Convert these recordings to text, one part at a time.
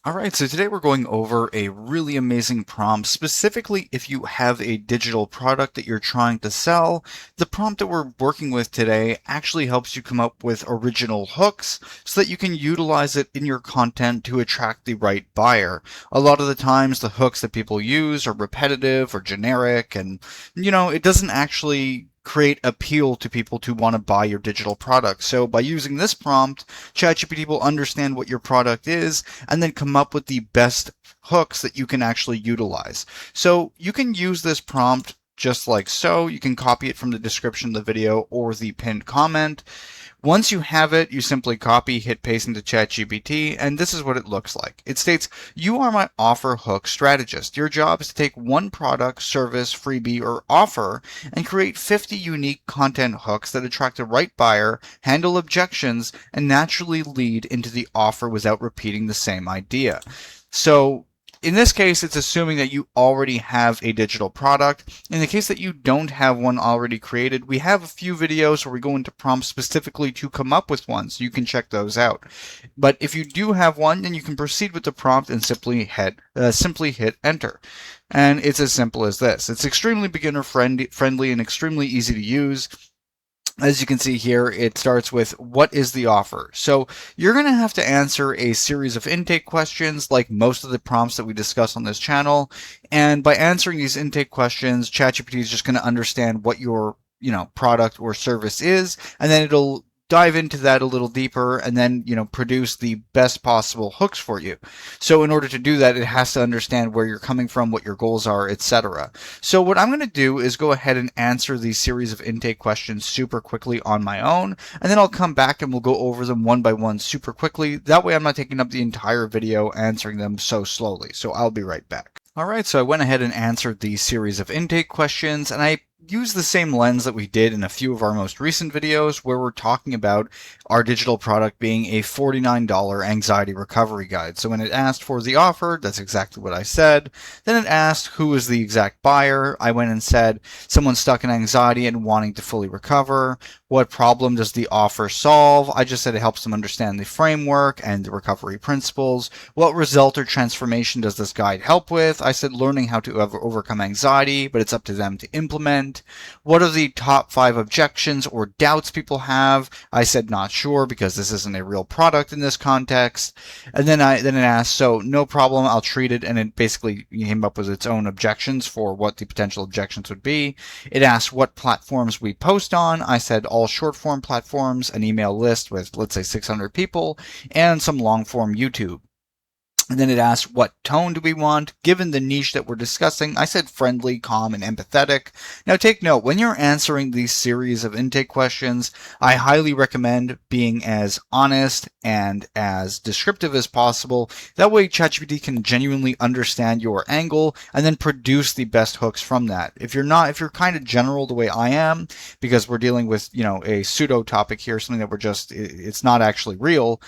All right, so today we're going over a really amazing prompt, specifically if you have a digital product that you're trying to sell. The prompt that we're working with today actually helps you come up with original hooks so that you can utilize it in your content to attract the right buyer. A lot of the times the hooks that people use are repetitive or generic, and it doesn't actually create appeal to people to want to buy your digital product. So by using this prompt, ChatGPT will understand what your product is and then come up with the best hooks that you can actually utilize. So you can use this prompt just like so. You can copy it from the description of the video or the pinned comment. Once you have it, you simply copy, hit paste into ChatGPT, and this is what it looks like. It states, "You are my offer hook strategist. Your job is to take one product, service, freebie, or offer and create 50 unique content hooks that attract the right buyer, handle objections, and naturally lead into the offer without repeating the same idea." So in this case, it's assuming that you already have a digital product. In the case that you don't have one already created, we have a few videos where we go into prompts specifically to come up with one, so you can check those out. But if you do have one, then you can proceed with the prompt and simply hit enter. And it's as simple as this. It's extremely beginner friendly and extremely easy to use. As you can see here, it starts with, what is the offer? So you're going to have to answer a series of intake questions like most of the prompts that we discuss on this channel. And by answering these intake questions, ChatGPT is just going to understand what your product or service is, and then it'll dive into that a little deeper and then produce the best possible hooks for you. So in order to do that, it has to understand where you're coming from, what your goals are, etc. So what I'm going to do is go ahead and answer these series of intake questions super quickly on my own, and then I'll come back and we'll go over them one by one super quickly. That way I'm not taking up the entire video answering them so slowly. So I'll be right back. All right, so I went ahead and answered the series of intake questions, and I use the same lens that we did in a few of our most recent videos where we're talking about our digital product being a $49 anxiety recovery guide. So when it asked for the offer, that's exactly what I said. Then it asked who is the exact buyer. I went and said someone stuck in anxiety and wanting to fully recover. What problem does the offer solve? I just said it helps them understand the framework and the recovery principles. What result or transformation does this guide help with? I said learning how to overcome anxiety, but it's up to them to implement. What are the top 5 objections or doubts people have? I said not sure because this isn't a real product in this context. And then it asked, so no problem, I'll treat it, and it basically came up with its own objections for what the potential objections would be. It asked what platforms we post on. I said all short form platforms, an email list with, let's say, 600 people, and some long form YouTube. And then it asked, what tone do we want? Given the niche that we're discussing, I said friendly, calm, and empathetic. Now take note, when you're answering these series of intake questions, I highly recommend being as honest and as descriptive as possible. That way ChatGPT can genuinely understand your angle and then produce the best hooks from that. If you're kind of general the way I am, because we're dealing with, a pseudo topic here, something that it's not actually real.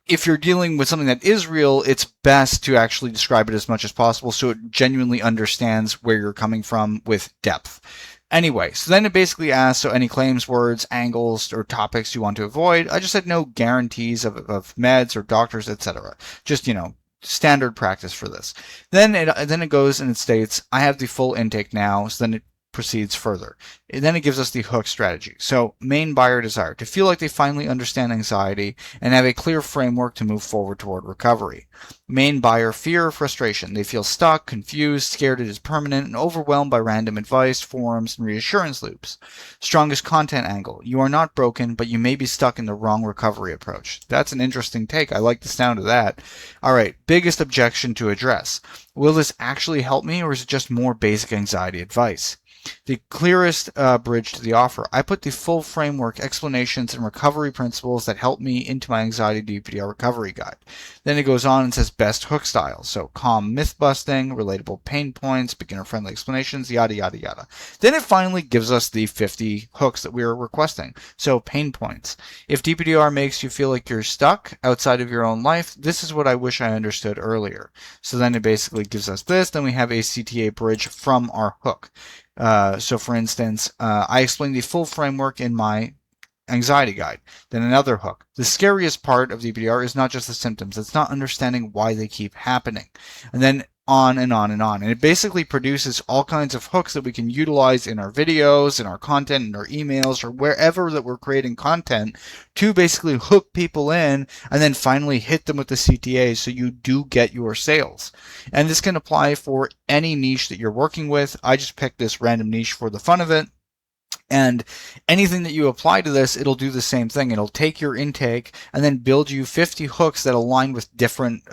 If you're dealing with something that is real, it's best to actually describe it as much as possible so it genuinely understands where you're coming from with depth. Anyway, so then it basically asks, so any claims, words, angles, or topics you want to avoid. I just said no guarantees of meds or doctors, etc. Just, standard practice for this. Then it goes and it states, I have the full intake now, so then it proceeds further. And then it gives us the hook strategy. So main buyer desire, to feel like they finally understand anxiety and have a clear framework to move forward toward recovery. Main buyer fear or frustration, they feel stuck, confused, scared it is permanent, and overwhelmed by random advice, forums, and reassurance loops. Strongest content angle, you are not broken, but you may be stuck in the wrong recovery approach. That's an interesting take. I like the sound of that. All right, biggest objection to address. Will this actually help me, or is it just more basic anxiety advice? The clearest bridge to the offer. I put the full framework, explanations, and recovery principles that help me into my anxiety DPDR recovery guide. Then it goes on and says best hook style. So calm myth busting, relatable pain points, beginner friendly explanations, yada, yada, yada. Then it finally gives us the 50 hooks that we are requesting. So pain points. If DPDR makes you feel like you're stuck outside of your own life, this is what I wish I understood earlier. So then it basically gives us this. Then we have a CTA bridge from our hook. So for instance, I explained the full framework in my anxiety guide. Then another hook. The scariest part of DBDR is not just the symptoms, it's not understanding why they keep happening. And then on and on and on. And it basically produces all kinds of hooks that we can utilize in our videos, in our content, in our emails, or wherever that we're creating content to basically hook people in and then finally hit them with the CTA so you do get your sales. And this can apply for any niche that you're working with. I just picked this random niche for the fun of it. And anything that you apply to this, it'll do the same thing. It'll take your intake and then build you 50 hooks that align with different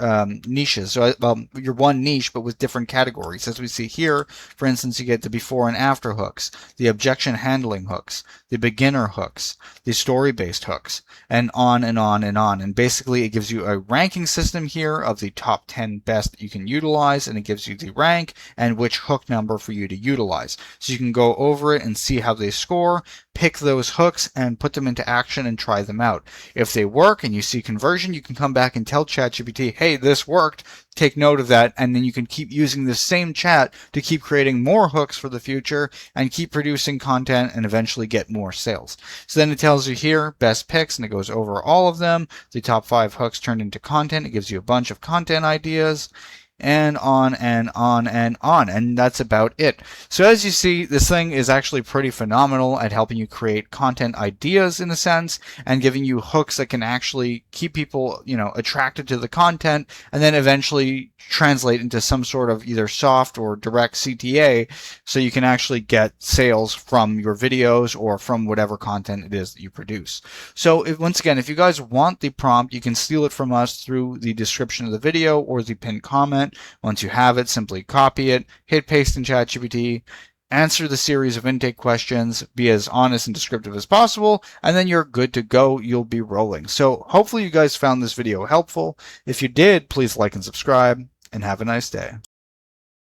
niches. So your one niche, but with different categories. As we see here, for instance, you get the before and after hooks, the objection handling hooks, the beginner hooks, the story-based hooks, and on and on and on. And basically, it gives you a ranking system here of the top 10 best that you can utilize, and it gives you the rank and which hook number for you to utilize. So you can go over it and see how they score, pick those hooks and put them into action and try them out. If they work and you see conversion, you can come back and tell ChatGPT, hey, this worked, take note of that, and then you can keep using the same chat to keep creating more hooks for the future and keep producing content and eventually get more sales. So then it tells you here, best picks, and it goes over all of them. The top 5 hooks turned into content. It gives you a bunch of content ideas, and on and on and on. And that's about it. So as you see, this thing is actually pretty phenomenal at helping you create content ideas in a sense and giving you hooks that can actually keep people, attracted to the content and then eventually translate into some sort of either soft or direct CTA so you can actually get sales from your videos or from whatever content it is that you produce. So once again, if you guys want the prompt, you can steal it from us through the description of the video or the pinned comment. Once you have it, simply copy it, hit paste in ChatGPT, answer the series of intake questions, be as honest and descriptive as possible, and then you're good to go. You'll be rolling. So hopefully you guys found this video helpful. If you did, please like and subscribe, and have a nice day.